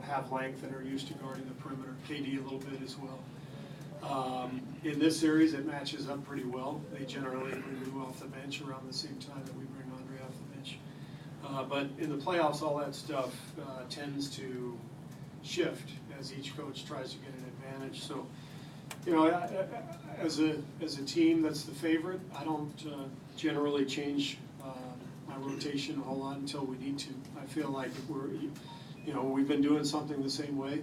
have length and are used to guarding the perimeter. KD a little bit as well. In this series, it matches up pretty well. They generally bring Lou off the bench around the same time that we bring Andre off the bench. But in the playoffs, all that stuff tends to shift as each coach tries to get an advantage. So, you know, as a team that's the favorite, I don't generally change my rotation a whole lot until we need to. I feel like if we've been doing something the same way.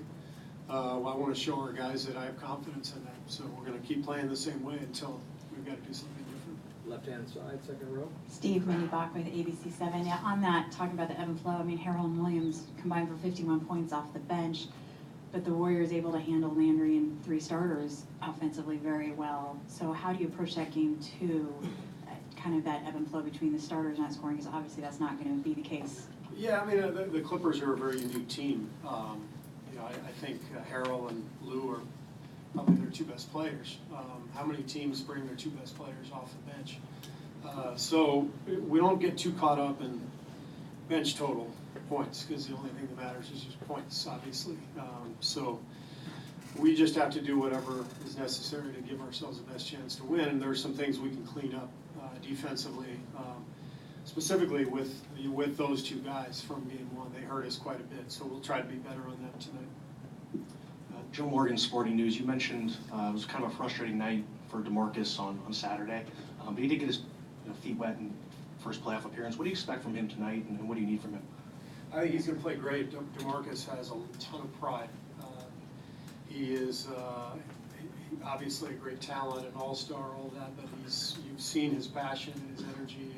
I want to show our guys that I have confidence in them. So we're going to keep playing the same way until we've got to do something different. Left-hand side, second row. Steve Minnie-Bach with ABC7. Yeah, on that, talking about the ebb and flow, I mean, Harrell and Williams combined for 51 points off the bench, but the Warriors able to handle Landry and 3 starters offensively very well. So how do you approach that game too, kind of that ebb and flow between the starters not scoring, because obviously that's not going to be the case. Yeah, I mean, the Clippers are a very unique team. I think Harrell and Lou are probably their 2 best players. How many teams bring their 2 best players off the bench? So we don't get too caught up in bench total points, because the only thing that matters is just points, obviously. So we just have to do whatever is necessary to give ourselves the best chance to win. And there are some things we can clean up defensively, specifically with those 2 guys from game 1. They hurt us quite a bit, so we'll try to be better on them tonight. Joe Morgan, Sporting News. You mentioned it was kind of a frustrating night for DeMarcus on Saturday, but he did get his feet wet in first playoff appearance. What do you expect from him tonight, and what do you need from him? I think he's going to play great. DeMarcus has a ton of pride. He is obviously a great talent, an all-star, all that, but you've seen his passion, his energy,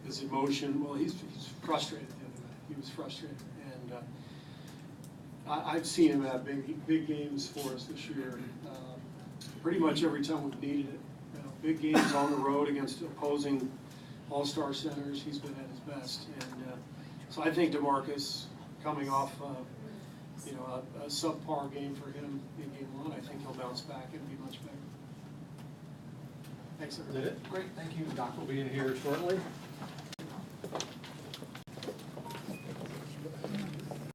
his emotion. Well, he's frustrated the other night. He was frustrated, and I've seen him have big games for us this year. Pretty much every time we've needed it. Big games on the road against opposing all-star centers. He's been at his best, and so I think DeMarcus, coming off a subpar game for him in game 1, I think he'll bounce back and be much better. Thanks, everybody. Great, thank you. Doc will be in here shortly.